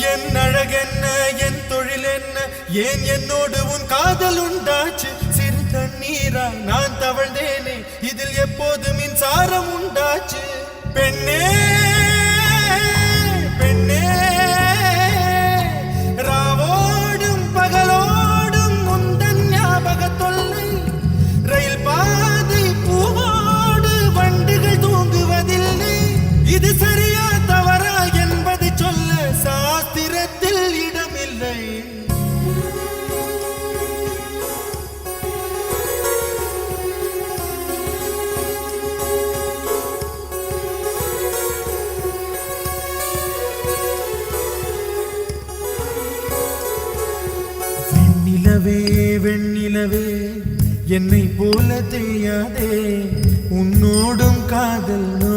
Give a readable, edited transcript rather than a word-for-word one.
என் அழகென்ன என் தொழில் என்ன ஏன் என்னோடு உன் காதல் உண்டாச்சு சிறு தண்ணீரா நான் தவழ்ந்தேனே இதில் எப்போது மின்சாரம் உண்டாச்சு பெண்ணே பெண்ணே ராவோடும் பகலோடும் முந்தன் ஞாபக தொல்லை ரயில் பாதை பூவோடு வண்டுகள் தூங்குவதில்லை இது சரியா தவறா என்பது சொல்ல சாஸ்திரத்தில் இடமில்லை வெண்ணிலவே வெண்ணிலவே என்னை போல தெரியாதே உன்னோடும் காதல் நோ